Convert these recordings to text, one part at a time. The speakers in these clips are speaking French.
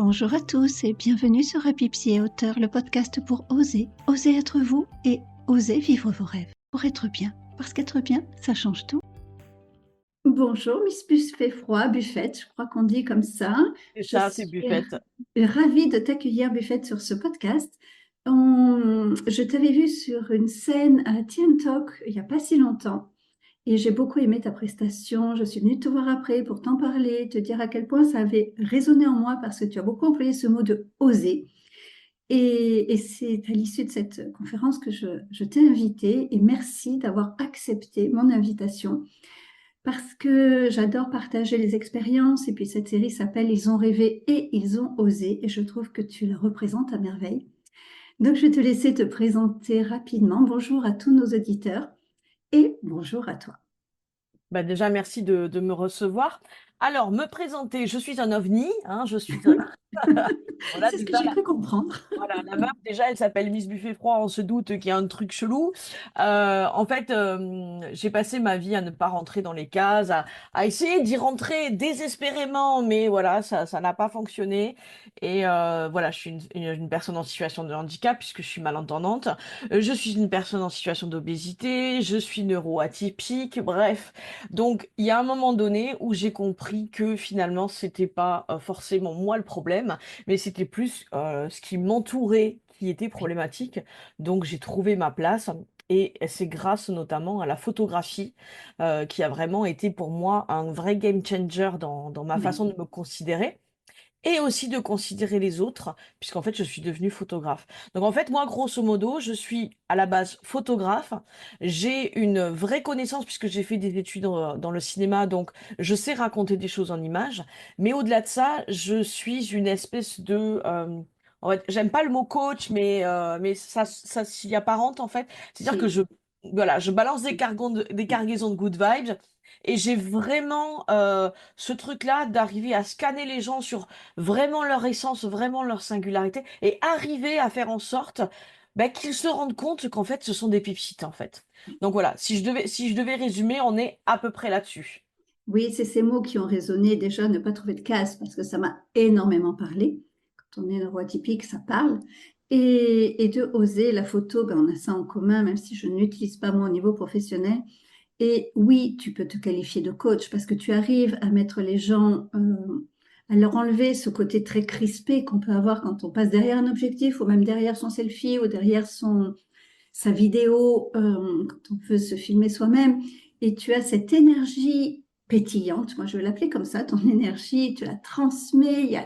Bonjour à tous et bienvenue sur Happy Psy et Auteur, le podcast pour oser être vous et oser vivre vos rêves. Pour être bien, parce qu'être bien, ça change tout. Bonjour Miss Buffet Froid, Buffette, je crois qu'on dit comme ça. C'est Je ça, c'est suis Buffett. ravie de t'accueillir Buffette sur ce podcast. Je t'avais vu sur une scène à TN Talk il n'y a pas si longtemps. Et j'ai beaucoup aimé ta prestation. Je suis venue te voir après pour t'en parler, te dire à quel point ça avait résonné en moi parce que tu as beaucoup employé ce mot de oser. Et c'est à l'issue de cette conférence que je t'ai invitée et merci d'avoir accepté mon invitation parce que j'adore partager les expériences et puis cette série s'appelle Ils ont rêvé et ils ont osé et je trouve que tu la représentes à merveille. Donc je vais te laisser te présenter rapidement. Bonjour à tous nos auditeurs et bonjour à toi. Bah déjà, merci de me recevoir. Alors, me présenter, je suis un ovni, hein, je suis... Voilà, C'est ce que déjà, j'ai cru comprendre. voilà, la meuf, déjà, elle s'appelle Miss Buffet Froid, on se doute qu'il y a un truc chelou. En fait, j'ai passé ma vie à ne pas rentrer dans les cases, à essayer d'y rentrer désespérément, mais voilà, ça n'a pas fonctionné. Et voilà, je suis une personne en situation de handicap puisque je suis malentendante. Je suis une personne en situation d'obésité, je suis neuroatypique, bref. Donc, il y a un moment donné où j'ai compris que finalement, c'était pas forcément moi le problème, mais c'était plus ce qui m'entourait qui était problématique. Donc j'ai trouvé ma place et c'est grâce notamment à la photographie qui a vraiment été pour moi un vrai game changer dans ma Oui, façon de me considérer. Et aussi de considérer les autres, puisqu'en fait, je suis devenue photographe. Donc, en fait, moi, grosso modo, je suis à la base photographe. J'ai une vraie connaissance, puisque j'ai fait des études dans le cinéma, donc je sais raconter des choses en images. Mais au-delà de ça, je suis une espèce de... en fait, j'aime pas le mot coach, mais ça s'y apparente, en fait. C'est-à-dire que oui, voilà, je balance des cargaisons de good vibes. Et j'ai vraiment ce truc-là d'arriver à scanner les gens sur vraiment leur essence, vraiment leur singularité, et arriver à faire en sorte qu'ils se rendent compte qu'en fait, ce sont des pépites, en fait. Donc voilà, si je devais résumer, on est à peu près là-dessus. oui, c'est ces mots qui ont résonné. Déjà, ne pas trouver de casse parce que ça m'a énormément parlé. Quand on est neuroatypique, ça parle. Et de oser la photo, ben, on a ça en commun, même si je n'utilise pas moi au niveau professionnel. Et oui, tu peux te qualifier de coach parce que tu arrives à mettre les gens, à leur enlever ce côté très crispé qu'on peut avoir quand on passe derrière un objectif ou même derrière son selfie ou derrière sa vidéo, quand on veut se filmer soi-même. Et tu as cette énergie pétillante, moi je vais l'appeler comme ça, ton énergie, tu la transmets, il y a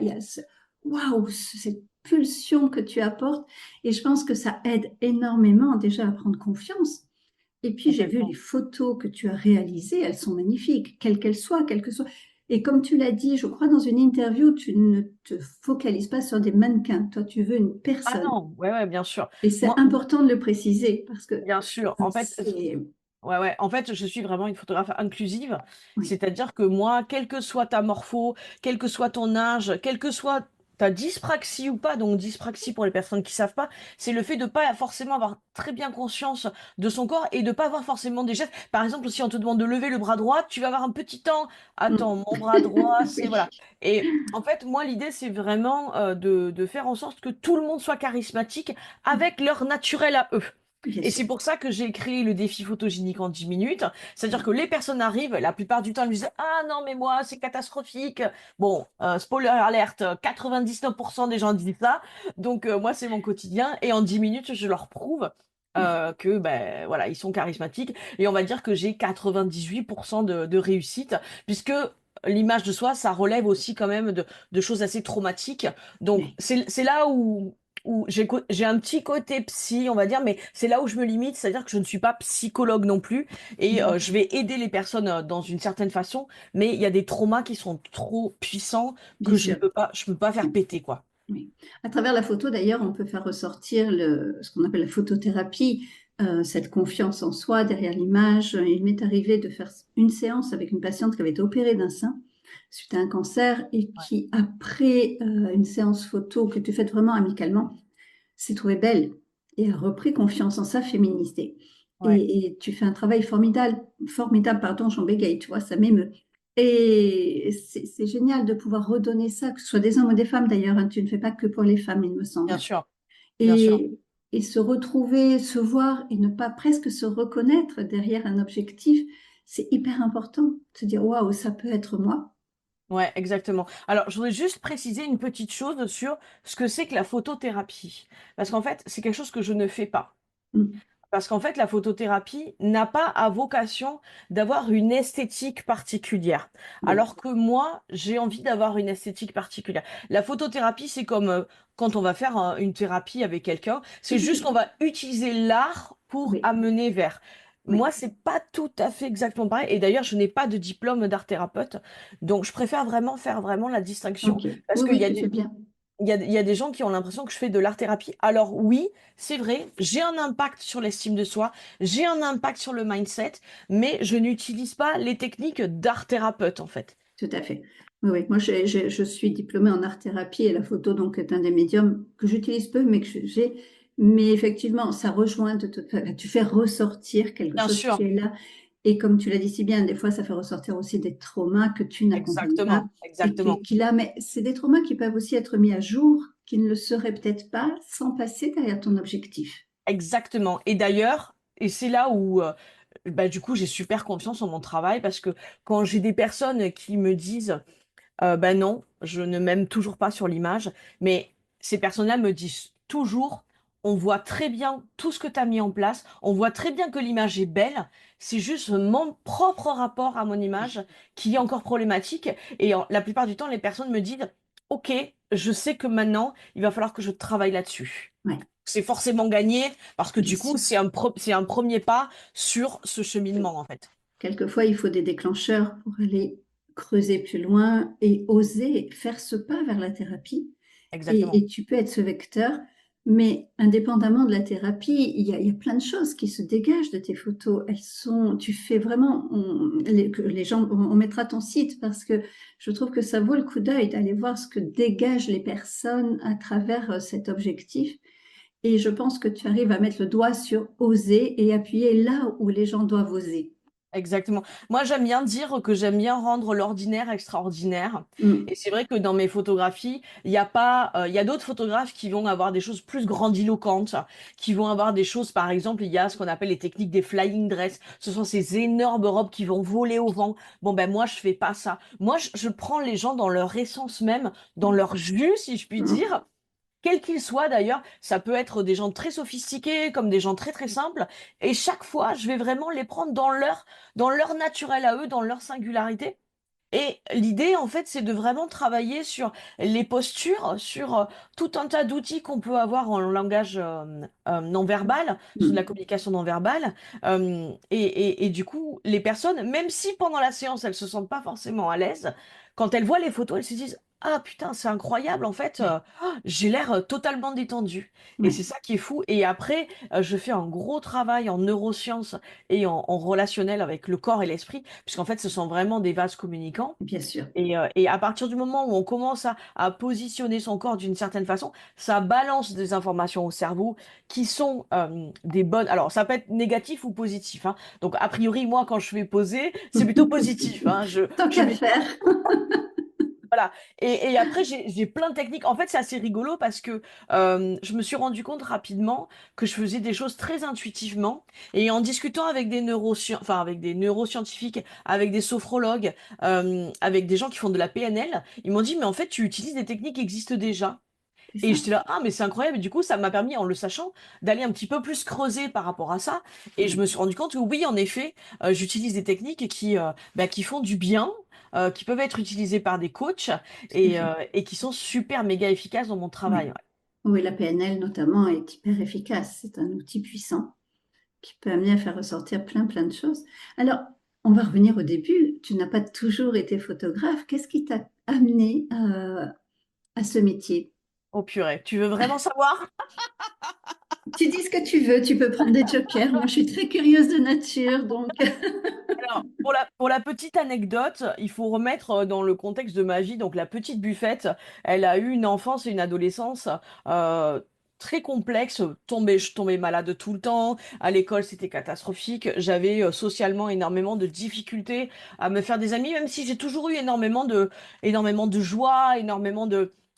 waouh, cette pulsion que tu apportes. Et je pense que ça aide énormément déjà à prendre confiance. Et puis, j'ai vu les Complètement. photos que tu as réalisées, elles sont magnifiques, quelles qu'elles soient, quelles que soient. Et comme tu l'as dit, je crois dans une interview, tu ne te focalises pas sur des mannequins. Toi, tu veux une Ah personne. non, ouais, ouais, bien sûr. Et c'est Moi, important de le préciser parce que bien sûr. En fait, c'est... ouais, ouais. En fait, je suis vraiment une photographe inclusive. Oui. C'est-à-dire que moi, quelle que soit ta morpho, quel que soit ton âge, quelle que soit ta dyspraxie ou pas, donc dyspraxie pour les personnes qui savent pas, c'est le fait de pas forcément avoir très bien conscience de son corps et de pas avoir forcément des gestes. Par exemple, si on te demande de lever le bras droit, tu vas avoir un petit temps. Attends, Mm. mon bras droit, c'est Oui. voilà. Et en fait, moi, l'idée, c'est vraiment de faire en sorte que tout le monde soit charismatique avec leur naturel à eux. Bien Et sûr. c'est pour ça que j'ai créé le défi photogénique en 10 minutes. C'est-à-dire que les personnes arrivent, la plupart du temps, elles me disent: Ah non, mais moi, c'est catastrophique. Bon, spoiler alerte, 99% des gens disent ça. Donc, moi, c'est mon quotidien. Et en 10 minutes, je leur prouve que, ben, voilà, ils sont charismatiques. Et on va dire que j'ai 98% de réussite, puisque l'image de soi, ça relève aussi quand même de choses assez traumatiques. Donc, Oui. c'est là où j'ai un petit côté psy, on va dire, mais c'est là où je me limite, c'est-à-dire que je ne suis pas psychologue non plus, et D'accord. je vais aider les personnes dans une certaine façon, mais il y a des traumas qui sont trop puissants Bien que je ne sûr. peux pas, je peux pas faire péter, quoi. Oui. À travers la photo, d'ailleurs, on peut faire ressortir ce qu'on appelle la photothérapie, cette confiance en soi derrière l'image. Il m'est arrivé de faire une séance avec une patiente qui avait été opérée d'un sein suite à un cancer et Ouais. qui, après une séance photo que tu fais vraiment amicalement, s'est trouvée belle et a repris confiance en sa féminité. Ouais. Et tu fais un travail formidable, formidable, pardon, j'en bégaye, tu vois, ça m'émeut. Et c'est génial de pouvoir redonner ça, que ce soit des hommes ou des femmes d'ailleurs, hein. Tu ne fais pas que pour les femmes, il me Bien semble. sûr, bien sûr. Et, et se retrouver, se voir et ne pas presque se reconnaître derrière un objectif, c'est hyper important. Se dire, waouh, ça peut être moi. Ouais, exactement. Alors, je voudrais juste préciser une petite chose sur ce que c'est que la photothérapie. Parce qu'en fait, c'est quelque chose que je ne fais pas. Mm. Parce qu'en fait, la photothérapie n'a pas à vocation d'avoir une esthétique particulière. Oui, Alors que moi, j'ai envie d'avoir une esthétique particulière. La photothérapie, c'est comme quand on va faire une thérapie avec quelqu'un. C'est juste qu'on va utiliser l'art pour oui, amener vers. oui. Moi, c'est pas tout à fait exactement pareil. Et d'ailleurs, je n'ai pas de diplôme d'art thérapeute. Donc, je préfère vraiment faire vraiment la distinction. Ok. Parce Oui, qu'il oui, y a tu fais des, bien. il y a des gens qui ont l'impression que je fais de l'art-thérapie. Alors oui, c'est vrai, j'ai un impact sur l'estime de soi, j'ai un impact sur le mindset, mais je n'utilise pas les techniques d'art-thérapeute en fait. Tout à fait. Oui, oui. Moi, je suis diplômée en art-thérapie et la photo, donc, est un des médiums que j'utilise peu, mais que j'ai. Mais effectivement, ça rejoint, tu fais ressortir quelque Bien chose qui sûr, est là. Et comme tu l'as dit si bien, des fois, ça fait ressortir aussi des traumas que tu n'accompagnes pas exactement, et exactement, qu'il a. Mais c'est des traumas qui peuvent aussi être mis à jour, qui ne le seraient peut-être pas sans passer derrière ton objectif. exactement. Et d'ailleurs, et c'est là où bah, du coup j'ai super confiance en mon travail parce que quand j'ai des personnes qui me disent ben non, je ne m'aime toujours pas sur l'image. Mais ces personnes-là me disent toujours, on voit très bien tout ce que tu as mis en place, on voit très bien que l'image est belle, c'est juste mon propre rapport à mon image qui est encore problématique. Et la plupart du temps, les personnes me disent, OK, je sais que maintenant, il va falloir que je travaille là-dessus. Ouais, C'est forcément gagné parce que bien du coup, sûr. c'est un premier pas sur ce cheminement, en fait. Quelquefois, il faut des déclencheurs pour aller creuser plus loin et oser faire ce pas vers la thérapie. Exactement. Et tu peux être ce vecteur, mais indépendamment de la thérapie, il y a plein de choses qui se dégagent de tes photos. Elles sont, tu fais vraiment, que les gens, on mettra ton site parce que je trouve que ça vaut le coup d'œil d'aller voir ce que dégagent les personnes à travers cet objectif. Et je pense que tu arrives à mettre le doigt sur oser et appuyer là où les gens doivent oser. Exactement. Moi, j'aime bien dire que j'aime bien rendre l'ordinaire extraordinaire. Mm. Et c'est vrai que dans mes photographies, il y a pas, il y a d'autres photographes qui vont avoir des choses plus grandiloquentes, qui vont avoir des choses, par exemple, il y a ce qu'on appelle les techniques des flying dress. Ce sont ces énormes robes qui vont voler au vent. Bon, ben, moi, je fais pas ça. Moi, je prends les gens dans leur essence même, dans leur jus, si je puis Mm. dire. Quels qu'ils soient d'ailleurs, ça peut être des gens très sophistiqués comme des gens très très simples. Et chaque fois, je vais vraiment les prendre dans leur naturel à eux, dans leur singularité. Et l'idée, en fait, c'est de vraiment travailler sur les postures, sur tout un tas d'outils qu'on peut avoir en langage non verbal, sur de la Mm. communication non verbale. Et du coup, les personnes, même si pendant la séance, elles se sentent pas forcément à l'aise, quand elles voient les photos, elles se disent, ah putain, c'est incroyable, en fait, Ouais, j'ai l'air totalement détendu. Et ouais, c'est ça qui est fou. Et après, je fais un gros travail en neurosciences et en relationnel avec le corps et l'esprit, puisqu'en fait, ce sont vraiment des vases communicants. bien sûr. Et à partir du moment où on commence à positionner son corps d'une certaine façon, ça balance des informations au cerveau qui sont des bonnes. Alors, ça peut être négatif ou positif, hein. Donc, a priori, moi, quand je vais poser, c'est plutôt positif, hein. Tant Je qu'à vais faire. voilà. Et après, j'ai plein de techniques. En fait, c'est assez rigolo parce que je me suis rendu compte rapidement que je faisais des choses très intuitivement. Et en discutant avec des enfin, avec des neuroscientifiques, avec des sophrologues, avec des gens qui font de la PNL, ils m'ont dit, mais en fait, tu utilises des techniques qui existent déjà. C'est Et ça. j'étais là, ah, mais c'est incroyable. Et du coup, ça m'a permis, en le sachant, d'aller un petit peu plus creuser par rapport à ça. Et je Ouais. me suis rendu compte que oui, en effet, j'utilise des techniques qui font du bien, qui peuvent être utilisées par des coachs Tout à fait. et qui sont super méga efficaces dans mon travail. Oui. Ouais. Oui, la PNL notamment est hyper efficace. C'est un outil puissant qui peut amener à faire ressortir plein, plein de choses. Alors, on va revenir au début. Tu n'as pas toujours été photographe. Qu'est-ce qui t'a amené à ce métier? Oh purée, tu veux vraiment savoir? Tu dis ce que tu veux, tu peux prendre des jokers. Moi, je suis très curieuse de nature, donc. Alors, pour la petite anecdote, il faut remettre dans le contexte de ma vie. Donc, la petite Buffette, elle a eu une enfance et une adolescence euh, très complexe. Je tombais malade tout le temps. À l'école, c'était catastrophique. J'avais socialement énormément de difficultés à me faire des amis, même si j'ai toujours eu énormément de joie,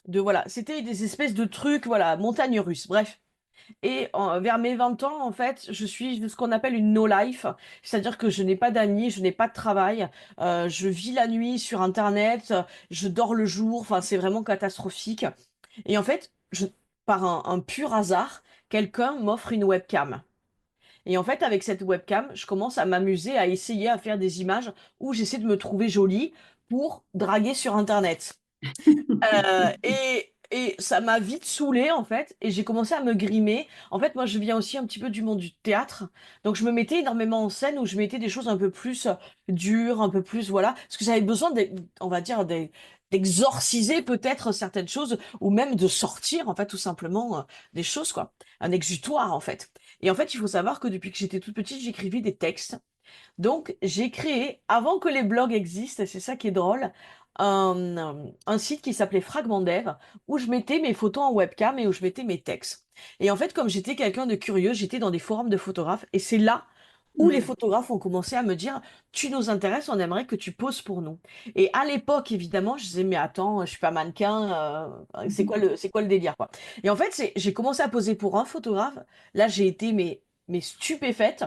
voilà. C'était des espèces de trucs, voilà, montagne russe. Bref. Et vers mes 20 ans, en fait, je suis de ce qu'on appelle une no-life, c'est-à-dire que je n'ai pas d'amis, je n'ai pas de travail, je vis la nuit sur Internet, je dors le jour, enfin, c'est vraiment catastrophique. Et en fait, par un pur hasard, quelqu'un m'offre une webcam. Et en fait, avec cette webcam, je commence à m'amuser, à essayer à faire des images où j'essaie de me trouver jolie pour draguer sur Internet. Et ça m'a vite saoulée en fait, et j'ai commencé à me grimer. En fait, moi je viens aussi un petit peu du monde du théâtre, donc je me mettais énormément en scène où je mettais des choses un peu plus dures, un peu plus, voilà, parce que j'avais besoin, on va dire, d'exorciser peut-être certaines choses, ou même de sortir en fait tout simplement des choses, quoi. Un exutoire en fait. Et en fait, il faut savoir que depuis que j'étais toute petite, j'écrivais des textes. Donc, j'ai créé, avant que les blogs existent, et c'est ça qui est drôle, un site qui s'appelait Fragment Dev, où je mettais mes photos en webcam et où je mettais mes textes. Et en fait, comme j'étais quelqu'un de curieux, j'étais dans des forums de photographes, et c'est là où les Ouais. photographes ont commencé à me dire, tu nous intéresses, on aimerait que tu poses pour nous. Et à l'époque, évidemment, je disais, mais attends, je suis pas mannequin, c'est quoi le délire, quoi. Et en fait, j'ai commencé à poser pour un photographe. Là, j'ai été, mais stupéfaite.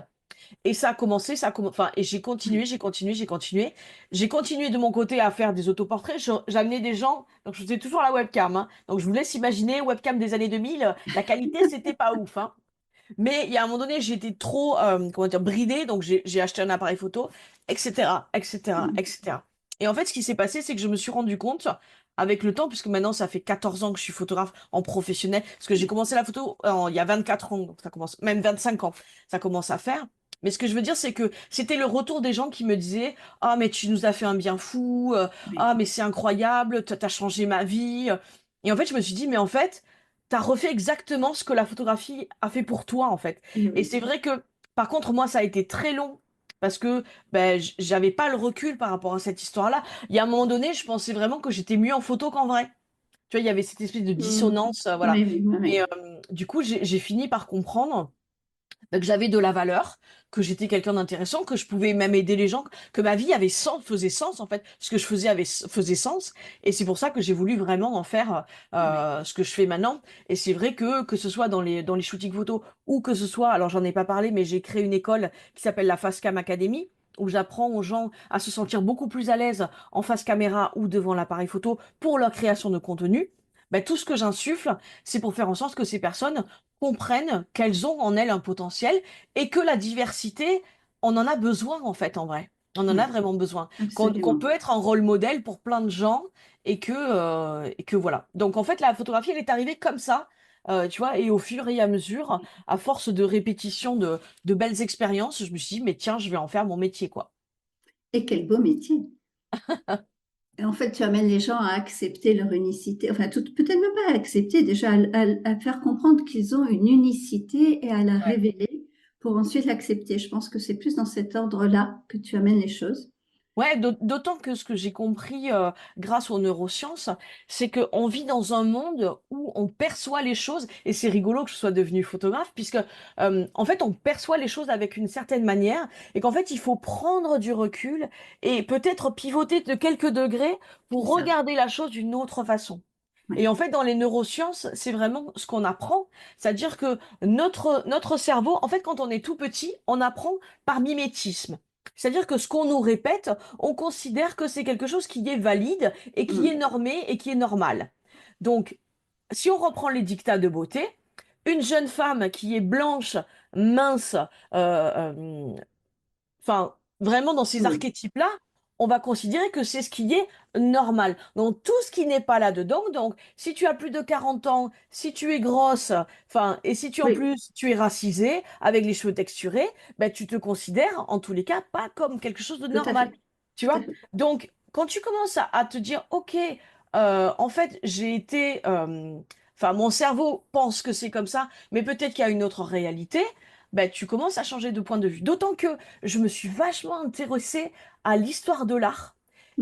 Et ça a commencé, enfin, et j'ai continué, j'ai continué, j'ai continué. J'ai continué de mon côté à faire des autoportraits. J'amenais des gens, donc je faisais toujours la webcam, hein. Donc je vous laisse imaginer, webcam des années 2000, la qualité, c'était pas ouf, hein. Mais il y a un moment donné, j'ai été trop, comment dire, bridée, donc j'ai acheté un appareil photo, etc., etc., etc. Et en fait, ce qui s'est passé, c'est que je me suis rendu compte, avec le temps, puisque maintenant, ça fait 14 ans que je suis photographe en professionnel, parce que j'ai commencé la photo il y a 24 ans, donc ça commence, même 25 ans, ça commence à faire. Mais ce que je veux dire, c'est que c'était le retour des gens qui me disaient, ah, mais tu nous as fait un bien fou, Oui. ah, mais c'est incroyable, t'as changé ma vie. Et en fait, je me suis dit, mais en fait, t'as refait exactement ce que la photographie a fait pour toi, en fait. Et Et oui. c'est vrai que, par contre, moi, ça a été très long parce que ben, j'avais pas le recul par rapport à cette histoire-là. Il y a un moment donné, je pensais vraiment que j'étais mieux en photo qu'en vrai. Tu vois, il y avait cette espèce de Mm. dissonance, voilà. Oui, oui, oui, Et oui. du coup, j'ai fini par comprendre que j'avais de la valeur, que j'étais quelqu'un d'intéressant, que je pouvais même aider les gens, que ma vie avait sens, faisait sens en fait, ce que je faisais faisait sens, et c'est pour ça que j'ai voulu vraiment en faire Oui. ce que je fais maintenant. Et c'est vrai que ce soit dans les shootings photos ou que ce soit, alors j'en ai pas parlé, mais j'ai créé une école qui s'appelle la Facecam Academy, où j'apprends aux gens à se sentir beaucoup plus à l'aise en face caméra ou devant l'appareil photo pour leur création de contenu. Ben, tout ce que j'insuffle, c'est pour faire en sorte que ces personnes comprennent qu'elles ont en elles un potentiel et que la diversité, on en a besoin en fait en vrai. On en a Oui, vraiment besoin. Qu'on absolument. peut être un rôle modèle pour plein de gens et que voilà. Donc en fait, la photographie, elle est arrivée comme ça, tu vois, et au fur et à mesure, à force de répétition de belles expériences, je me suis dit, mais tiens, je vais en faire mon métier, quoi. Et quel beau métier. Et en fait, tu amènes les gens à accepter leur unicité, enfin, peut-être même pas à accepter, déjà à faire comprendre qu'ils ont une unicité et à la Ouais. révéler pour ensuite l'accepter. Je pense que c'est plus dans cet ordre-là que tu amènes les choses. Ouais, d'autant que ce que j'ai compris grâce aux neurosciences, c'est qu'on vit dans un monde où on perçoit les choses, et c'est rigolo que je sois devenue photographe, puisque en fait on perçoit les choses avec une certaine manière, et qu'en fait il faut prendre du recul et peut-être pivoter de quelques degrés C'est pour ça. regarder la chose d'une autre façon. Ouais, Et en fait, dans les neurosciences, c'est vraiment ce qu'on apprend, c'est-à-dire que notre cerveau, en fait, quand on est tout petit, on apprend par mimétisme. C'est-à-dire que ce qu'on nous répète, on considère que c'est quelque chose qui est valide et qui est mm, normé et qui est normal. Donc, si on reprend les dictats de beauté, une jeune femme qui est blanche, mince, euh, enfin, vraiment dans ces oui, archétypes-là, on va considérer que c'est ce qui est normal. Donc, tout ce qui n'est pas là-dedans, donc, si tu as plus de 40 ans, si tu es grosse, enfin, et si tu, en oui, plus, tu es racisée, avec les cheveux texturés, ben, tu te considères, en tous les cas, pas comme quelque chose de tout à normal. fait, Tu tout à vois? fait. Donc, quand tu commences à te dire, OK, en fait, enfin, mon cerveau pense que c'est comme ça, mais peut-être qu'il y a une autre réalité, ben, tu commences à changer de point de vue. D'autant que je me suis vachement intéressée à l'histoire de l'art.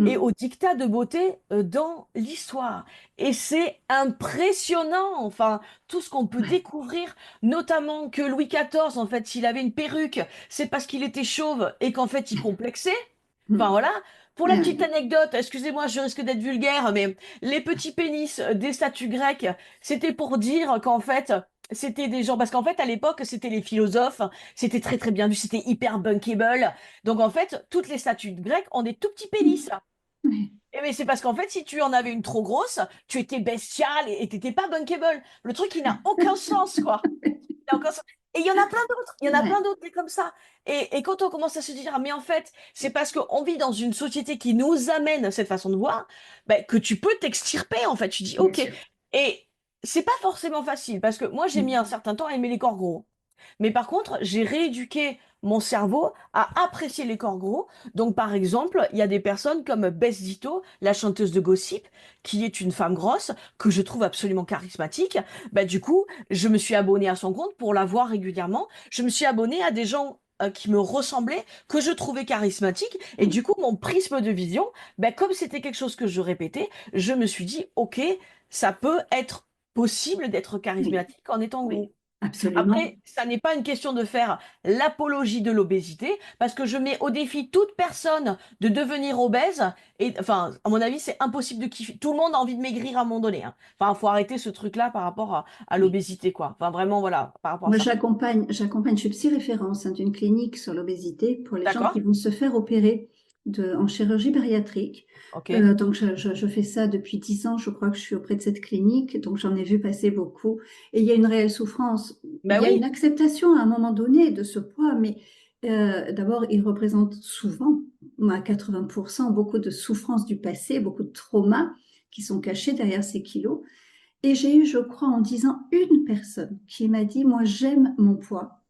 et Mm. au dictat de beauté dans l'histoire. Et c'est impressionnant, enfin, tout ce qu'on peut Ouais. découvrir, notamment que Louis XIV, en fait, s'il avait une perruque, c'est parce qu'il était chauve et qu'en fait, il complexait. Enfin Mm. voilà. Pour la petite Ouais. anecdote, excusez-moi, je risque d'être vulgaire, mais les petits pénis des statues grecques, c'était pour dire qu'en fait, c'était des gens, parce qu'en fait, à l'époque, c'était les philosophes, c'était très très bien vu, c'était hyper bunkable. Donc en fait, toutes les statues grecques ont des tout petits pénis. Mm. Ouais. Et mais c'est parce qu'en fait, si tu en avais une trop grosse, tu étais bestial et t'étais pas bunkable. Le truc, il n'a aucun sens, quoi. Il n'a aucun sens. Et il y en a plein d'autres, il y en a Ouais. plein d'autres des comme ça. Et quand on commence à se dire, ah, mais en fait, c'est parce qu'on vit dans une société qui nous amène cette façon de voir, ben, que tu peux t'extirper, en fait. Tu dis, Bien ok. sûr. Et c'est pas forcément facile, parce que moi, j'ai mis un Mm. certain temps à aimer les corps gros. Mais par contre, j'ai rééduqué mon cerveau à apprécier les corps gros. Donc, par exemple, il y a des personnes comme Bess Ditto, la chanteuse de Gossip, qui est une femme grosse, que je trouve absolument charismatique. Bah, du coup, je me suis abonnée à son compte pour la voir régulièrement. Je me suis abonnée à des gens qui me ressemblaient, que je trouvais charismatiques. Et du coup, mon prisme de vision, bah, comme c'était quelque chose que je répétais, je me suis dit, OK, ça peut être possible d'être Oui. charismatique en étant Oui. gros. Absolument. Après, ça n'est pas une question de faire l'apologie de l'obésité, parce que je mets au défi toute personne de devenir obèse. Et enfin, à mon avis, c'est impossible de kiffer. Tout le monde a envie de maigrir à un moment donné, hein. Enfin, faut arrêter ce truc-là par rapport à Oui. l'obésité, quoi. Enfin, vraiment, voilà, par rapport à Moi, ça. j'accompagne, je suis psy-référence d'une clinique sur l'obésité pour les gens D'accord? qui vont se faire opérer en chirurgie bariatrique. Ok. Donc, je fais ça depuis 10 ans. Je crois que je suis auprès de cette clinique. Donc, j'en ai vu passer beaucoup. Et il y a une réelle souffrance. Il Ben y a une oui, acceptation à un moment donné de ce poids, mais d'abord, il représente souvent, à 80%, beaucoup de souffrances du passé, beaucoup de traumas qui sont cachés derrière ces kilos. Et j'ai eu, je crois, en 10 ans, une personne qui m'a dit, moi, j'aime mon poids.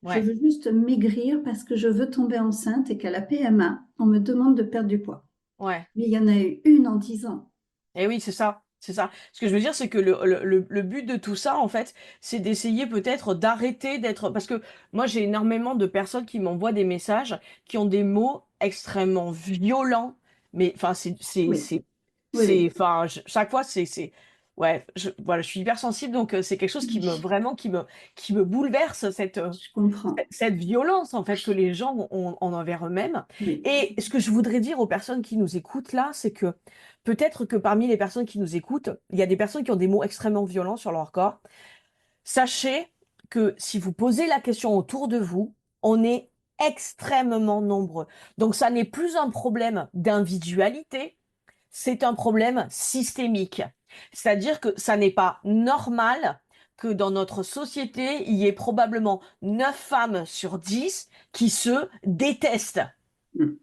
Je ouais, veux juste maigrir parce que je veux tomber enceinte et qu'à la PMA, on me demande de perdre du poids. ouais. Mais il y en a eu une en 10 ans. Et oui, c'est ça. C'est ça. Ce que je veux dire, c'est que le but de tout ça, en fait, c'est d'essayer peut-être d'arrêter d'être. Parce que moi, j'ai énormément de personnes qui m'envoient des messages qui ont des mots extrêmement violents. Mais enfin, Oui, oui, oui, enfin, chaque fois, ouais, voilà, je suis hypersensible, donc c'est quelque chose qui me, oui, vraiment, qui me bouleverse, je comprends. cette violence, en fait, que les gens ont envers eux-mêmes. Oui, Et ce que je voudrais dire aux personnes qui nous écoutent là, c'est que peut-être que parmi les personnes qui nous écoutent, il y a des personnes qui ont des mots extrêmement violents sur leur corps. Sachez que si vous posez la question autour de vous, on est extrêmement nombreux. Donc ça n'est plus un problème d'individualité, c'est un problème systémique. C'est-à-dire que ça n'est pas normal que dans notre société, il y ait probablement 9 femmes sur 10 qui se détestent. mm,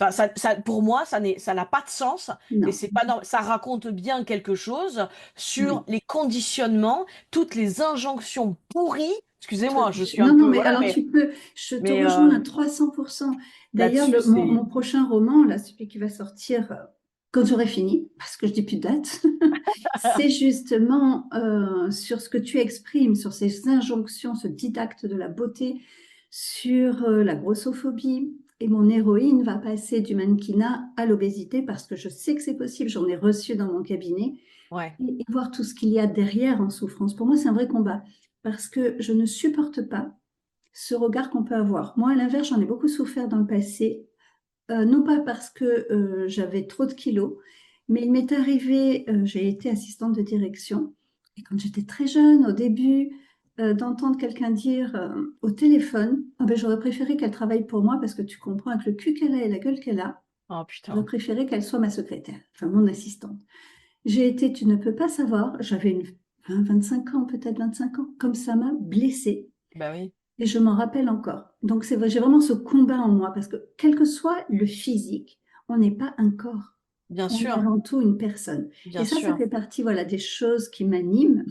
Enfin, pour moi, ça n'a pas de sens et non, c'est pas ça raconte bien quelque chose sur oui. les conditionnements, toutes les injonctions pourries. Excusez-moi, je suis un Non, non, peu, mais voilà, alors tu peux, je te mais rejoins à 300%. D'ailleurs, là-dessus, mon c'est, prochain roman, là, celui qui va sortir quand j'aurai fini, parce que je dis plus de date, c'est justement sur ce que tu exprimes, sur ces injonctions, ce didacte de la beauté, sur la grossophobie. Et mon héroïne va passer du mannequinat à l'obésité parce que je sais que c'est possible, j'en ai reçu dans mon cabinet, ouais, et voir tout ce qu'il y a derrière en souffrance. Pour moi, c'est un vrai combat parce que je ne supporte pas ce regard qu'on peut avoir. Moi, à l'inverse, j'en ai beaucoup souffert dans le passé, non pas parce que j'avais trop de kilos, mais il m'est arrivé, j'ai été assistante de direction, et quand j'étais très jeune, au début, d'entendre quelqu'un dire au téléphone, ah ben, j'aurais préféré qu'elle travaille pour moi parce que tu comprends, avec le cul qu'elle a et la gueule qu'elle a, oh j'aurais putain, préféré qu'elle soit ma secrétaire, enfin mon assistante. J'ai été, tu ne peux pas savoir, j'avais 25 ans, peut-être 25 ans, comme ça m'a blessée. bah oui, Et je m'en rappelle encore. Donc c'est vrai, j'ai vraiment ce combat en moi parce que quel que soit le physique, on n'est pas un corps. bien On est sûr, avant tout une personne. Et bien ça sûr. fait partie, voilà, des choses qui m'animent.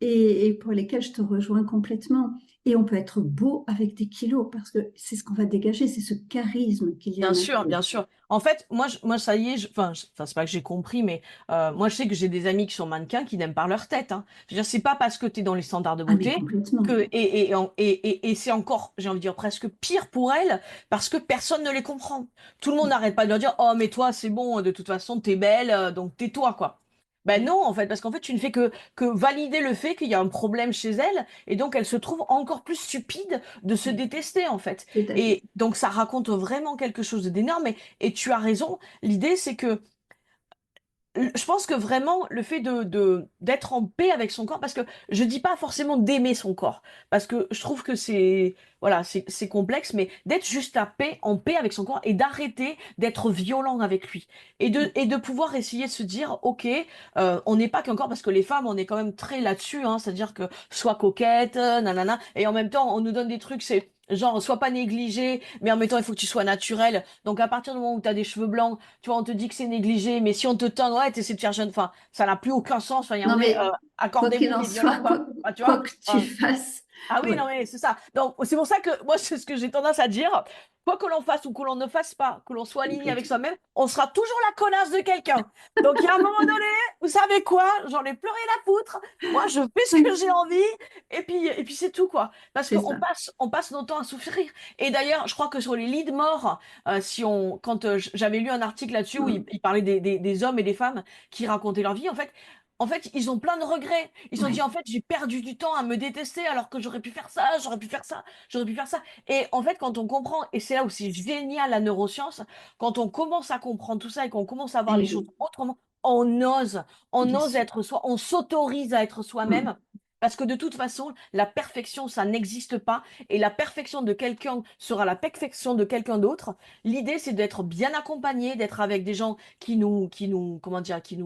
et pour lesquels je te rejoins complètement. Et on peut être beau avec des kilos parce que c'est ce qu'on va dégager, c'est ce charisme qu'il y a à Bien sûr, l'intérieur. bien sûr. En fait, moi ça y est, enfin, c'est pas que j'ai compris, mais moi, je sais que j'ai des amis qui sont mannequins qui n'aiment pas leur tête, hein. Je veux dire, c'est pas parce que tu es dans les standards de Ah, mais beauté complètement. que, et c'est encore, j'ai envie de dire, presque pire pour elles, parce que personne ne les comprend. Tout le monde n'arrête pas de leur dire, oh, mais toi, c'est bon, de toute façon, t'es belle, donc tais-toi, quoi. Ben non, en fait, parce qu'en fait, tu ne fais que valider le fait qu'il y a un problème chez elles, et donc elles se trouvent encore plus stupides de se Oui, détester, en fait. tout à fait. Et donc ça raconte vraiment quelque chose d'énorme. Et tu as raison. L'idée, c'est que je pense que vraiment le fait d'être en paix avec son corps, parce que je dis pas forcément d'aimer son corps, parce que je trouve que c'est voilà, c'est complexe, mais d'être juste en paix avec son corps et d'arrêter d'être violent avec lui et de pouvoir essayer de se dire, ok, on n'est pas qu'un corps, parce que les femmes, on est quand même très là-dessus, hein, c'est-à-dire que sois coquette, nanana, et en même temps, on nous donne des trucs, c'est genre, sois pas négligé, mais en même temps, il faut que tu sois naturel. Donc, à partir du moment où tu as des cheveux blancs, tu vois, on te dit que c'est négligé, mais si on te teint, ouais, t'essaies de faire jeune. Enfin, ça n'a plus aucun sens. Enfin, il y a un Non, moment donné, mais quoi qu'il accordez-vous en les violons, soit, quoi. Enfin, tu quoi vois? que tu Enfin, fasses, ah oui, non, ouais, mais c'est ça. Donc, c'est pour ça que moi, c'est ce que j'ai tendance à dire. Quoi que l'on fasse ou que l'on ne fasse pas, que l'on soit aligné avec complètement. soi-même, on sera toujours la connasse de quelqu'un. Donc, il y a un moment donné, vous savez quoi? J'en ai pleuré la poutre. Moi, je fais ce que Oui, j'ai envie. Et puis c'est tout, quoi. Parce c'est qu'on ça. passe, on passe notre temps à souffrir. Et d'ailleurs, je crois que sur les lits de mort, quand j'avais lu un article là-dessus où il, Mm. il parlait des hommes et des femmes qui racontaient leur vie, en fait, ils ont plein de regrets. Ils se sont dit, Ouais, en fait, j'ai perdu du temps à me détester alors que j'aurais pu faire ça, j'aurais pu faire ça, j'aurais pu faire ça. Et en fait, quand on comprend, et c'est là où c'est génial la neuroscience, quand on commence à comprendre tout ça et qu'on commence à voir les et choses oui, autrement, on ose bien sûr. être soi, on s'autorise à être soi-même. Mm. Parce que de toute façon, la perfection, ça n'existe pas. Et la perfection de quelqu'un sera la perfection de quelqu'un d'autre. L'idée, c'est d'être bien accompagné, d'être avec des gens comment dire, qui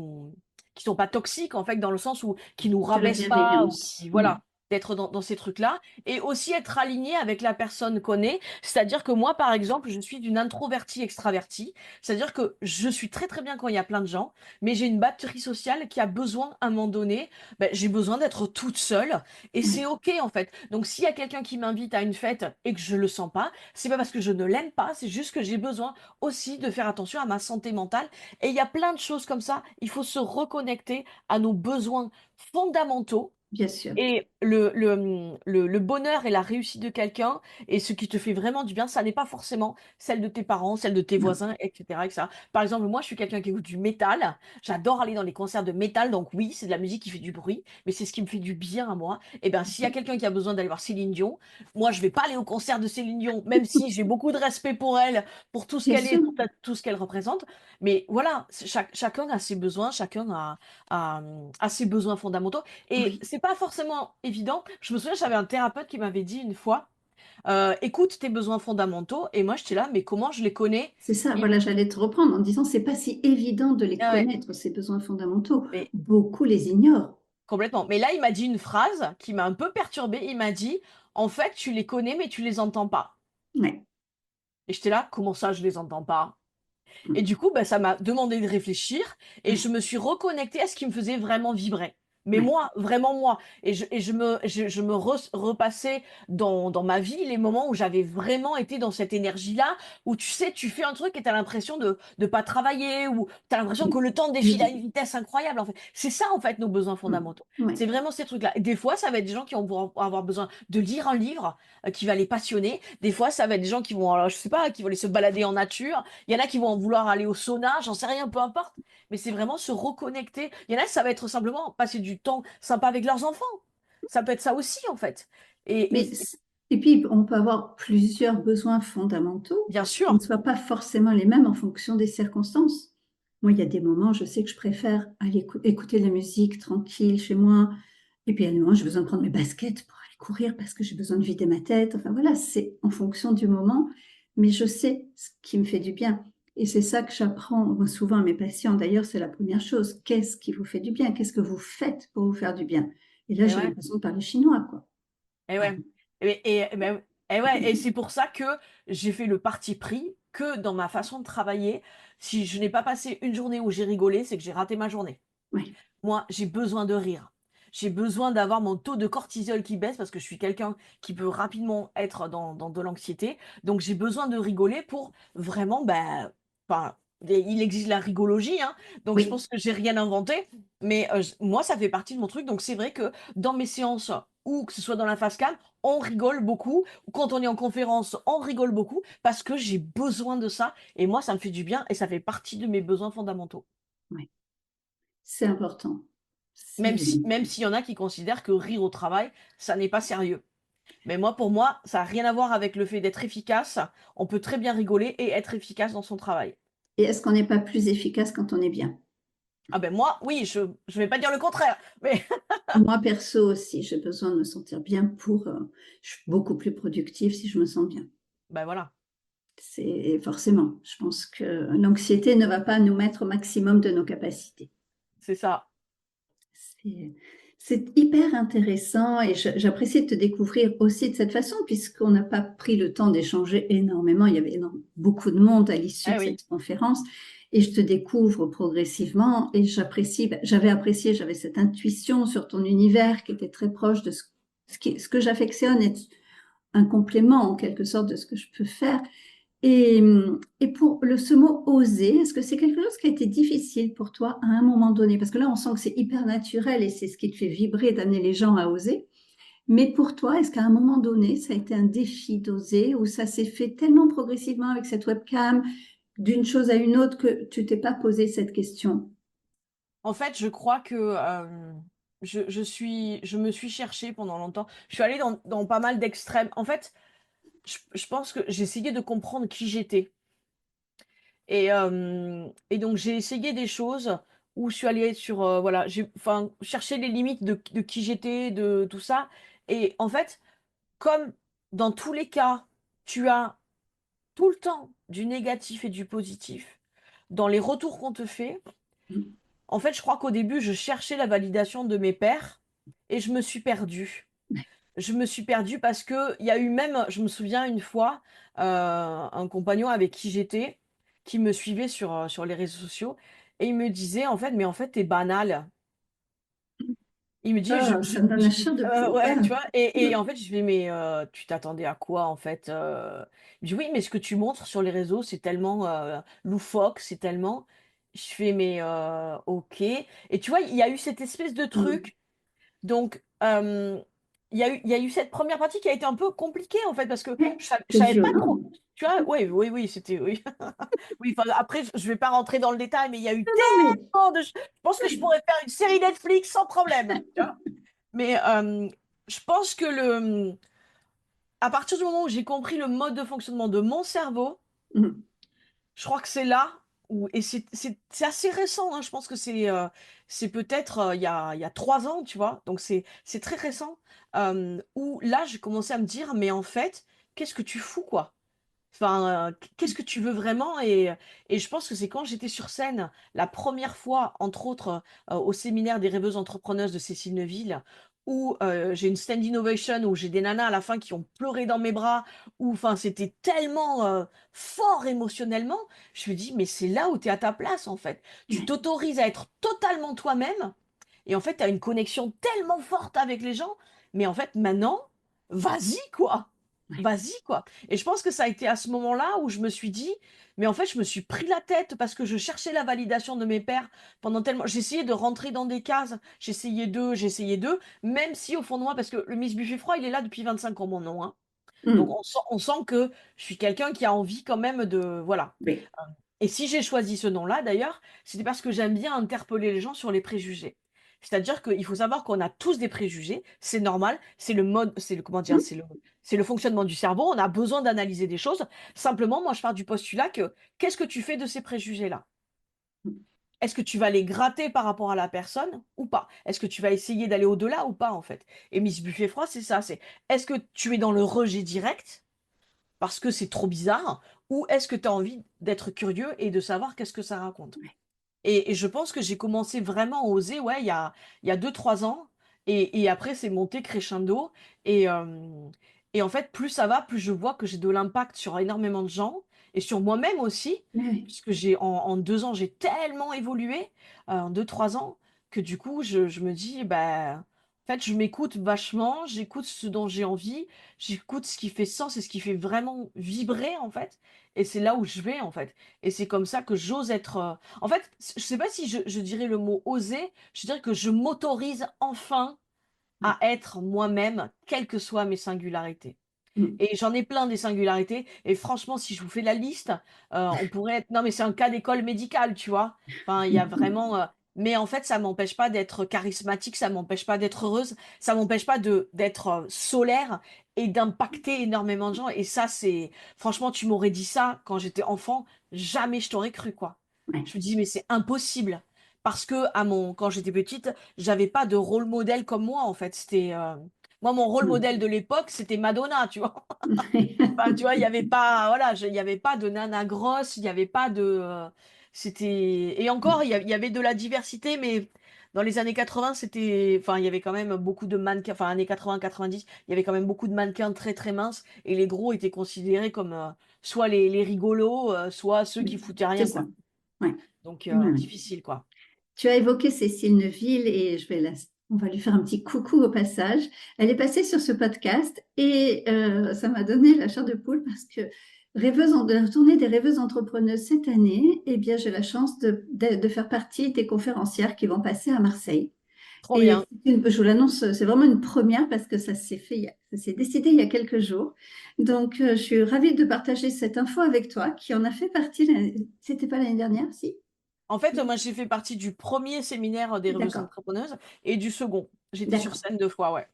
sont pas toxiques, en fait, dans le sens où qui nous De la rabaissent pas, ou bienveillance. qui, Mm. voilà, d'être dans ces trucs-là, et aussi être aligné avec la personne qu'on est. C'est-à-dire que moi, par exemple, je suis d'une introvertie extravertie, c'est-à-dire que je suis très très bien quand il y a plein de gens, mais j'ai une batterie sociale qui a besoin, à un moment donné, ben, j'ai besoin d'être toute seule, et c'est Oui, ok, en fait. Donc s'il y a quelqu'un qui m'invite à une fête et que je le sens pas, c'est pas parce que je ne l'aime pas, c'est juste que j'ai besoin aussi de faire attention à ma santé mentale. Et il y a plein de choses comme ça. Il faut se reconnecter à nos besoins fondamentaux. bien sûr. Et le bonheur et la réussite de quelqu'un et ce qui te fait vraiment du bien, ça n'est pas forcément celle de tes parents, celle de tes Non. voisins, etc., etc. Par exemple, moi, je suis quelqu'un qui écoute du métal. J'adore aller dans les concerts de métal. Donc oui, c'est de la musique qui fait du bruit, mais c'est ce qui me fait du bien à moi. Et bien, s'il y a quelqu'un qui a besoin d'aller voir Céline Dion, moi, je vais pas aller au concert de Céline Dion, même si j'ai beaucoup de respect pour elle, pour tout ce Bien qu'elle est, sûr. pour tout ce qu'elle représente. Mais voilà, chacun a ses besoins, chacun a ses besoins fondamentaux. Et Oui, c'est pas forcément évident. Je me souviens, j'avais un thérapeute qui m'avait dit une fois, écoute tes besoins fondamentaux. Et moi, j'étais là, mais comment je les connais? c'est ça. Et, Voilà, j'allais te reprendre en disant, c'est pas si évident de les ah ouais, connaître, ces besoins fondamentaux. mais Beaucoup les ignorent. complètement. Mais là, il m'a dit une phrase qui m'a un peu perturbée. Il m'a dit, en fait, tu les connais, mais tu les entends pas. Ouais. Et j'étais là, comment ça, je les entends pas? Et Mm. du coup, bah, ça m'a demandé de réfléchir et je Ouais. me suis reconnectée à ce qui me faisait vraiment vibrer. Mais Ouais. moi, vraiment moi. Et je me repassais dans ma vie les moments où j'avais vraiment été dans cette énergie-là, où tu sais, tu fais un truc et tu as l'impression de ne pas travailler, ou tu as l'impression que Oui. le temps défile à Oui. une vitesse incroyable. En fait, c'est ça, en fait, nos besoins Mm. fondamentaux. Ouais. C'est vraiment ces trucs-là. Et des fois, ça va être des gens qui vont avoir besoin de lire un livre qui va les passionner. Des fois, ça va être des gens qui vont, alors, je sais pas, qui vont aller se balader en nature. Il y en a qui vont vouloir aller au sauna, j'en sais rien, peu importe. Mais c'est vraiment se reconnecter. Il y en a, ça va être simplement passer du temps sympa avec leurs enfants. Ça peut être ça aussi, en fait. Et, Mais, et- et et puis, on peut avoir plusieurs besoins fondamentaux bien qui ne sûr, soient pas forcément les mêmes en fonction des circonstances. Moi, il y a des moments, je sais que je préfère aller écouter de la musique tranquille chez moi. Et puis, à un moment, j'ai besoin de prendre mes baskets pour aller courir parce que j'ai besoin de vider ma tête. Enfin, voilà, c'est en fonction du moment. Mais je sais ce qui me fait du bien. Et c'est ça que j'apprends moi, souvent à mes patients. D'ailleurs, c'est la première chose. Qu'est-ce qui vous fait du bien? Qu'est-ce que vous faites pour vous faire du bien? Et là, et j'ai ouais, l'impression de parler chinois, quoi. et Ah, ouais. Et c'est pour ça que j'ai fait le parti pris que dans ma façon de travailler, si je n'ai pas passé une journée où j'ai rigolé, c'est que j'ai raté ma journée. ouais. Moi, j'ai besoin de rire. j'ai besoin d'avoir mon taux de cortisol qui baisse parce que je suis quelqu'un qui peut rapidement être dans de l'anxiété. Donc j'ai besoin de rigoler pour vraiment, ben, enfin, il existe la rigologie, hein, donc je Oui, pense que j'ai rien inventé, mais moi, ça fait partie de mon truc. Donc c'est vrai que dans mes séances, ou que ce soit dans la face cam, on rigole beaucoup. Ou quand on est en conférence, on rigole beaucoup parce que j'ai besoin de ça. Et moi, ça me fait du bien et ça fait partie de mes besoins fondamentaux. oui, c'est important. Même C'est si, même s'il y en a qui considèrent que rire au travail, ça n'est pas sérieux. Mais moi, pour moi, ça n'a rien à voir avec le fait d'être efficace. On peut très bien rigoler et être efficace dans son travail. Et est-ce qu'on n'est pas plus efficace quand on est bien? Ah ben moi, oui, je vais pas dire le contraire, mais Moi, perso aussi, j'ai besoin de me sentir bien pour... je suis beaucoup plus productive si je me sens bien. ben voilà, C'est forcément, je pense que l'anxiété ne va pas nous mettre au maximum de nos capacités. c'est ça. C'est c'est hyper intéressant et j'apprécie de te découvrir aussi de cette façon puisqu'on n'a pas pris le temps d'échanger énormément. Il y avait beaucoup de monde à l'issue Eh de oui. cette conférence et je te découvre progressivement et j'apprécie, j'avais apprécié, j'avais cette intuition sur ton univers qui était très proche de ce que j'affectionne et un complément en quelque sorte de ce que je peux faire. Et, et pour ce mot oser, est-ce que c'est quelque chose qui a été difficile pour toi à un moment donné? Parce que là, on sent que c'est hyper naturel et c'est ce qui te fait vibrer d'amener les gens à oser. Mais pour toi, est-ce qu'à un moment donné, ça a été un défi d'oser ou ça s'est fait tellement progressivement avec cette webcam, d'une chose à une autre, que tu t'es pas posé cette question? En fait, je crois que je me suis cherchée pendant longtemps. Je suis allée dans pas mal d'extrêmes. En fait, je pense que j'ai essayé de comprendre qui j'étais. Et donc, j'ai essayé des choses où je suis allée sur, voilà, j'ai enfin, cherché les limites de qui j'étais, de tout ça. Et en fait, comme dans tous les cas, tu as tout le temps du négatif et du positif dans les retours qu'on te fait. En fait, je crois qu'au début, je cherchais la validation de mes pairs et je me suis perdue. Je me suis perdue parce que il y a eu même, je me souviens une fois, un compagnon avec qui j'étais, qui me suivait sur les réseaux sociaux et il me disait en fait, mais en fait, t'es banal. Il me dit, Ah, ça me donne la chair de ouais, poule. tu vois, et en fait, je vais, mais tu t'attendais à quoi en fait? Il me dit, oui, mais ce que tu montres sur les réseaux, c'est tellement loufoque, c'est tellement. Je fais, mais ok. Et tu vois, il y a eu cette espèce de Mm. truc. Donc, il y a eu cette première partie qui a été un peu compliquée en fait, parce que je C'est savais pas trop. violent. Tu vois, oui, oui, oui, c'était, oui. Oui, enfin, après, je vais pas rentrer dans le détail, mais il y a eu Non, non, mais tellement de. Je pense que je pourrais faire une série Netflix sans problème. Tu vois. Mais je pense que à partir du moment où j'ai compris le mode de fonctionnement de mon cerveau, mm. je crois que c'est là où, et c'est assez récent, hein, je pense que c'est peut-être il y a 3 ans, tu vois, donc c'est très récent, où là j'ai commencé à me dire, mais en fait, qu'est-ce que tu fous, quoi? Enfin, qu'est-ce que tu veux vraiment? Et je pense que c'est quand j'étais sur scène, la première fois, entre autres, au séminaire des rêveuses entrepreneuses de Cécile Neville, où j'ai une stand innovation, où j'ai des nanas à la fin qui ont pleuré dans mes bras, où enfin, c'était tellement fort émotionnellement, je me dis, mais c'est là où tu es à ta place, en fait. Tu Ouais, t'autorises à être totalement toi-même, et en fait, tu as une connexion tellement forte avec les gens, mais en fait, maintenant, vas-y, quoi. ouais, Vas-y, quoi. Et je pense que ça a été à ce moment-là où je me suis dit, mais en fait, je me suis pris la tête parce que je cherchais la validation de mes pairs pendant tellement. J'essayais de rentrer dans des cases, j'essayais d'eux, même si au fond de moi, parce que le Miss Buffet Froid, il est là depuis 25 ans, mon nom, hein. Donc mm. on sent que je suis quelqu'un qui a envie quand même de. Voilà. Oui, Et si j'ai choisi ce nom-là, d'ailleurs, c'était parce que j'aime bien interpeller les gens sur les préjugés. C'est-à-dire qu'il faut savoir qu'on a tous des préjugés, c'est normal, c'est le mode, c'est le, comment dire, mm. c'est le fonctionnement du cerveau, on a besoin d'analyser des choses. Simplement, moi, je pars du postulat que qu'est-ce que tu fais de ces préjugés-là? Est-ce que tu vas les gratter par rapport à la personne ou pas? Est-ce que tu vas essayer d'aller au-delà ou pas, en fait? Et Miss Buffet Froid, c'est ça, c'est est-ce que tu es dans le rejet direct? Parce que c'est trop bizarre, ou est-ce que tu as envie d'être curieux et de savoir qu'est-ce que ça raconte? Et je pense que j'ai commencé vraiment à oser, ouais, il y a 2 3 ans, et après c'est monté crescendo, et, euh, et en fait, plus ça va, plus je vois que j'ai de l'impact sur énormément de gens, et sur moi-même aussi, Oui, puisque en 2 ans, j'ai tellement évolué, en 2 3 ans, que du coup, je me dis, bah, En fait, je m'écoute vachement, j'écoute ce dont j'ai envie, j'écoute ce qui fait sens et ce qui fait vraiment vibrer, en fait. Et c'est là où je vais, en fait. Et c'est comme ça que j'ose être. En fait, je sais pas si je dirais le mot oser, je dirais que je m'autorise enfin Mm. à être moi-même, quelles que soient mes singularités. Mm. Et j'en ai plein des singularités. Et franchement, si je vous fais la liste, on pourrait être. Non, mais c'est un cas d'école médicale, tu vois. Enfin, il y a vraiment. Mais en fait, ça m'empêche pas d'être charismatique, ça m'empêche pas d'être heureuse, ça m'empêche pas de d'être solaire et d'impacter énormément de gens. Et ça, c'est. Franchement, tu m'aurais dit ça quand j'étais enfant, jamais je t'aurais cru, quoi. Ouais. Je me dis, mais c'est impossible. Parce que quand j'étais petite, j'avais pas de rôle modèle comme moi, en fait. Moi, mon rôle Mm. modèle de l'époque, c'était Madonna, tu vois. Enfin, tu vois, il y avait pas, voilà, il y avait pas de nana grosse, il y avait pas de, c'était, et encore, il y avait de la diversité, mais dans les années 80, enfin, il y avait quand même beaucoup de mannequins, enfin, années 80, 90, il y avait quand même beaucoup de mannequins très, très minces, et les gros étaient considérés comme, soit les rigolos, soit ceux qui foutaient C'est rien, ça. quoi. Ouais. Donc, Ouais, ouais. difficile, quoi. Tu as évoqué Cécile Neville et on va lui faire un petit coucou au passage. Elle est passée sur ce podcast et ça m'a donné la chair de poule parce que de la tournée des rêveuses entrepreneuses cette année, eh bien, j'ai la chance de faire partie des conférencières qui vont passer à Marseille. Trop Et bien. je vous l'annonce, c'est vraiment une première parce que ça s'est décidé il y a quelques jours. Donc, je suis ravie de partager cette info avec toi qui en a fait partie. C'était pas l'année dernière, si? En fait, moi, j'ai fait partie du premier séminaire des reveuses D'accord, entrepreneuses et du second. J'étais sur d'accord. scène 2 fois, ouais.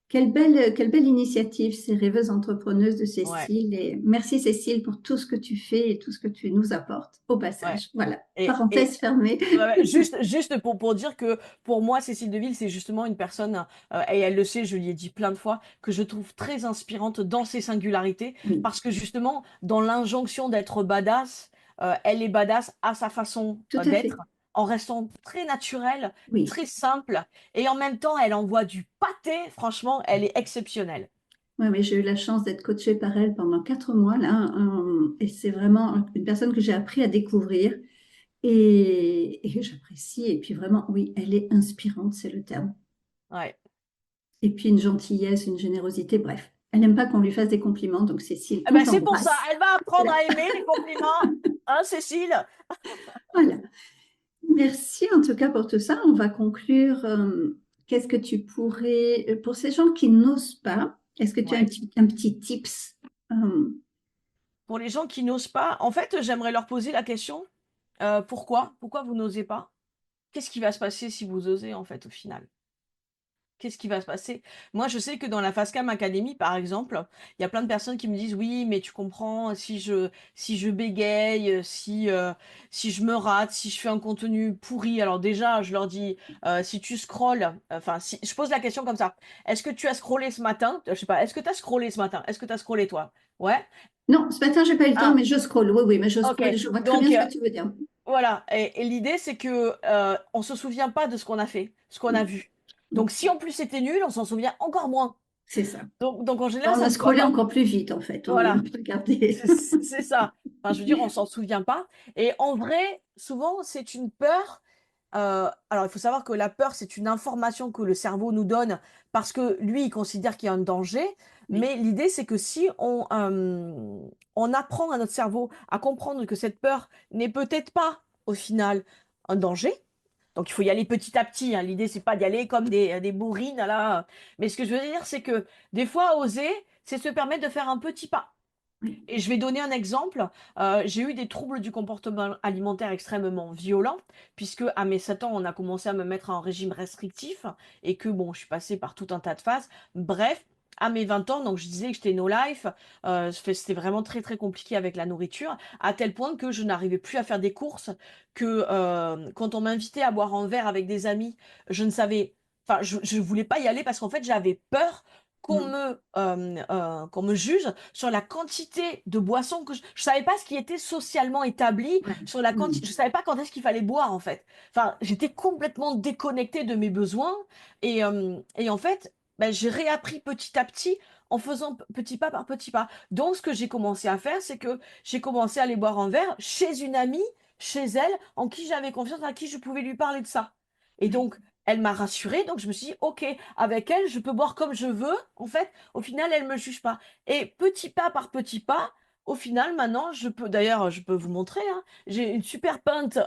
Quelle belle initiative, ces rêveuses entrepreneuses de Ouais, Cécile. Et merci Cécile pour tout ce que tu fais et tout ce que tu nous apportes au ouais. passage. Voilà, Et parenthèse fermée. ouais, ouais, juste pour dire que pour moi, Cécile Deville, c'est justement une personne, et elle le sait, je lui ai dit plein de fois, que je trouve très inspirante dans ses singularités, Oui, parce que justement, dans l'injonction d'être badass, elle est badass à sa façon tout à d'être, fait. en restant très naturelle, Oui, très simple, et en même temps, elle envoie du pâté, franchement, elle est exceptionnelle. oui, oui, j'ai eu la chance d'être coachée par elle pendant 4 mois là, et c'est vraiment une personne que j'ai appris à découvrir et que j'apprécie. Et puis vraiment, oui, elle est inspirante, c'est le terme. Ouais. Et puis une gentillesse, une générosité, bref. Elle n'aime pas qu'on lui fasse des compliments, donc Cécile, Eh on ben, c'est pour ça, t'embrasse. elle va apprendre Voilà. à aimer les compliments, hein, Cécile? Voilà. Merci en tout cas pour tout ça. On va conclure. Qu'est-ce que tu pourrais, pour ces gens qui n'osent pas, est-ce que tu as Ouais. un petit tips? Euh, Pour les gens qui n'osent pas, en fait, j'aimerais leur poser la question, pourquoi? Pourquoi vous n'osez pas? Qu'est-ce qui va se passer si vous osez, en fait, au final? Qu'est-ce qui va se passer? Moi, je sais que dans la Facecam Academy, par exemple, il y a plein de personnes qui me disent: «Oui, mais tu comprends, si je bégaye, si je me rate, si je fais un contenu pourri». Alors déjà, je leur dis, si tu scrolles, enfin, si je pose la question comme ça: «Est-ce que tu as scrollé ce matin?» Je sais pas: «Est-ce que tu as scrollé ce matin? Est-ce que tu as scrollé toi?» «Ouais?» non, ce matin, j'ai pas eu le temps, «Ah, mais je scrolle. Oui, oui, mais je OK». scrolle et je vois très bien Donc, ce que tu veux dire. voilà, et l'idée, c'est que on se souvient pas de ce qu'on a fait, ce qu'on a Non, vu. non, Donc, si en plus c'était nul, on s'en souvient encore moins. c'est ça. Donc en général, On ça a se scrollé voit. encore plus vite, en fait. On a Voilà, regardé. c'est ça. Enfin, je veux dire, on s'en souvient pas. Et en vrai, souvent, c'est une peur. Alors, il faut savoir que la peur, c'est une information que le cerveau nous donne parce que lui, il considère qu'il y a un danger. Oui, Mais l'idée, c'est que si on apprend à notre cerveau à comprendre que cette peur n'est peut-être pas, au final, un danger. Donc, il faut y aller petit à petit, hein. L'idée, c'est pas d'y aller comme des bourrines, là. Mais ce que je veux dire, c'est que des fois, oser, c'est se permettre de faire un petit pas. oui, Et je vais donner un exemple. J'ai eu des troubles du comportement alimentaire extrêmement violents, puisque à mes 7 ans, on a commencé à me mettre en régime restrictif, et que bon, je suis passée par tout un tas de phases. Bref, à mes 20 ans, donc je disais que j'étais no life, c'était vraiment très très compliqué avec la nourriture, à tel point que je n'arrivais plus à faire des courses, que quand on m'invitait à boire un verre avec des amis, je ne savais, enfin, je voulais pas y aller parce qu'en fait, j'avais peur mm, qu'on me juge sur la quantité de boissons que je savais pas ce qui était socialement établi ouais, sur la quantité, mm, je savais pas quand est-ce qu'il fallait boire en fait. Enfin, j'étais complètement déconnectée de mes besoins et en fait, ben, j'ai réappris petit à petit en faisant petit pas par petit pas. Donc, ce que j'ai commencé à faire, c'est que j'ai commencé à aller boire un verre chez une amie, chez elle, en qui j'avais confiance, à qui je pouvais lui parler de ça. Et oui, donc, elle m'a rassurée, donc je me suis dit, ok, avec elle, je peux boire comme je veux. En fait, au final, elle me juge pas. Et petit pas par petit pas, au final, maintenant, d'ailleurs, je peux vous montrer, hein, j'ai une super pinte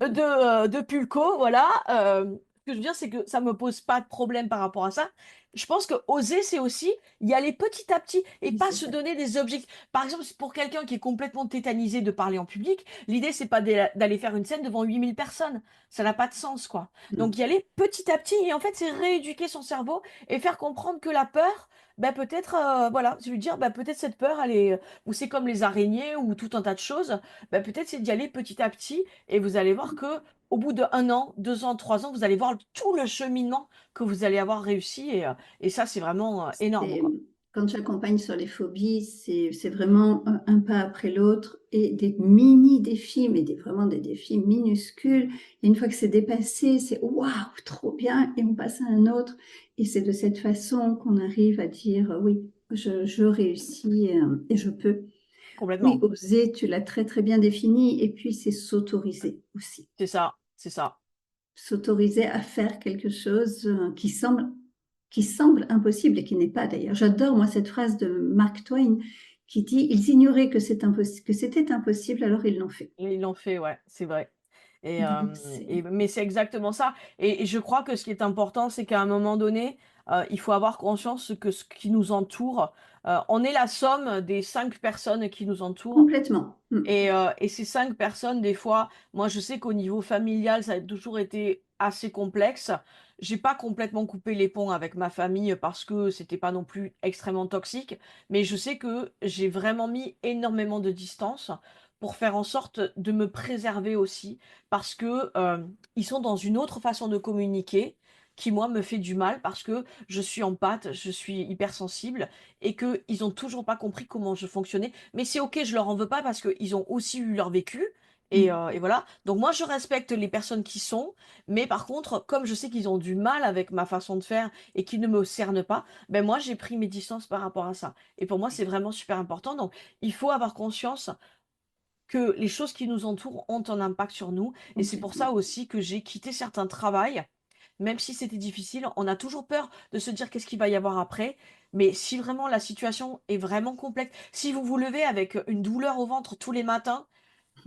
de Pulco, voilà. Ce que je veux dire, c'est que ça me pose pas de problème par rapport à ça. Je pense que oser, c'est aussi y aller petit à petit et Oui, pas c'est se ça. donner des objectifs. Par exemple, pour quelqu'un qui est complètement tétanisé de parler en public, l'idée, c'est pas d'aller faire une scène devant 8000 personnes. Ça n'a pas de sens, quoi. Non. Donc, y aller petit à petit et en fait, c'est rééduquer son cerveau et faire comprendre que la peur, ben, peut-être, voilà, c'est lui dire, ben, peut-être cette peur, elle est, ou c'est comme les araignées ou tout un tas de choses, ben, peut-être c'est d'y aller petit à petit et vous allez voir que au bout de 1 an, 2 ans, 3 ans, vous allez voir tout le cheminement que vous allez avoir réussi et ça, c'est vraiment énorme, Et quoi. quand j'accompagne sur les phobies, c'est vraiment un pas après l'autre et des mini défis, mais vraiment des défis minuscules. Et une fois que c'est dépassé, c'est waouh, trop bien, et on passe à un autre. Et c'est de cette façon qu'on arrive à dire oui, je réussis et je peux. Oui, Complètement. oser, tu l'as très très bien défini. Et puis c'est s'autoriser aussi. C'est ça, c'est ça. S'autoriser à faire quelque chose qui semble impossible et qui n'est pas d'ailleurs. J'adore moi cette phrase de Mark Twain qui dit, ils ignoraient que c'était impossible, alors ils l'ont fait. Ils l'ont fait, ouais, c'est vrai. Donc c'est Mais c'est exactement ça. Et je crois que ce qui est important, c'est qu'à un moment donné, il faut avoir conscience que ce qui nous entoure, on est la somme des 5 personnes qui nous entourent. complètement. Mm. Et ces 5 personnes, des fois, moi je sais qu'au niveau familial, ça a toujours été assez complexe. J'ai pas complètement coupé les ponts avec ma famille parce que c'était pas non plus extrêmement toxique, mais je sais que j'ai vraiment mis énormément de distance pour faire en sorte de me préserver aussi, parce que ils sont dans une autre façon de communiquer qui moi me fait du mal parce que je suis empathe, je suis hypersensible et qu'ils ont toujours pas compris comment je fonctionnais, mais c'est OK, je leur en veux pas parce qu'ils ont aussi eu leur vécu Mm. et voilà. Donc moi, je respecte les personnes qui sont, mais par contre, comme je sais qu'ils ont du mal avec ma façon de faire et qu'ils ne me cernent pas, ben moi, j'ai pris mes distances par rapport à ça. Et pour moi, c'est vraiment super important. Donc, il faut avoir conscience que les choses qui nous entourent ont un impact sur nous. Et c'est pour Complètement. ça aussi que j'ai quitté certains travails, même si c'était difficile. On a toujours peur de se dire qu'est-ce qu'il va y avoir après. Mais si vraiment la situation est vraiment complexe, si vous vous levez avec une douleur au ventre tous les matins,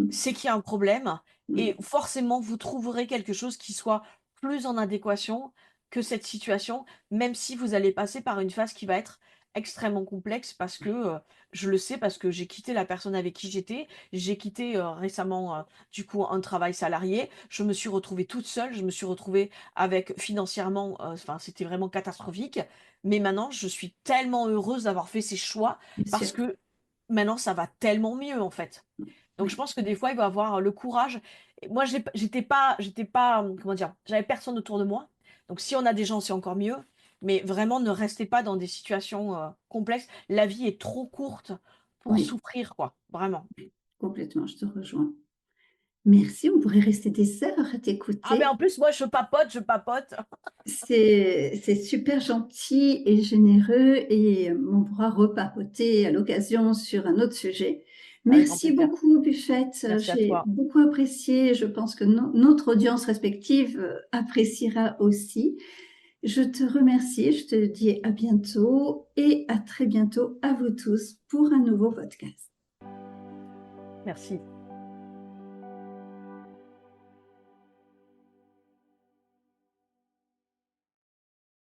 c'est qu'il y a un problème. Et Mm. forcément, vous trouverez quelque chose qui soit plus en adéquation que cette situation, même si vous allez passer par une phase qui va être extrêmement complexe parce que je le sais, parce que j'ai quitté la personne avec qui j'étais, j'ai quitté récemment du coup un travail salarié, je me suis retrouvée toute seule, je me suis retrouvée avec financièrement, enfin c'était vraiment catastrophique, mais maintenant je suis tellement heureuse d'avoir fait ces choix Bien parce sûr. que maintenant ça va tellement mieux en fait. Donc je Oui, pense que des fois, il va avoir le courage. Et moi, j'étais pas, comment dire, j'avais personne autour de moi. Donc si on a des gens, c'est encore mieux. Mais vraiment, ne restez pas dans des situations complexes. La vie est trop courte pour oui, souffrir, quoi. Vraiment. complètement, je te rejoins. Merci, on pourrait rester des heures à Ah, mais en t'écouter. plus, moi, je papote, je papote. C'est super gentil et généreux et on pourra repapoter à l'occasion sur un autre sujet. Avec grand Merci plaisir. beaucoup, Buffette. Merci à J'ai toi. beaucoup apprécié. Je pense que notre audience respective appréciera aussi. Je te remercie. Je te dis à bientôt et à très bientôt à vous tous pour un nouveau podcast. Merci.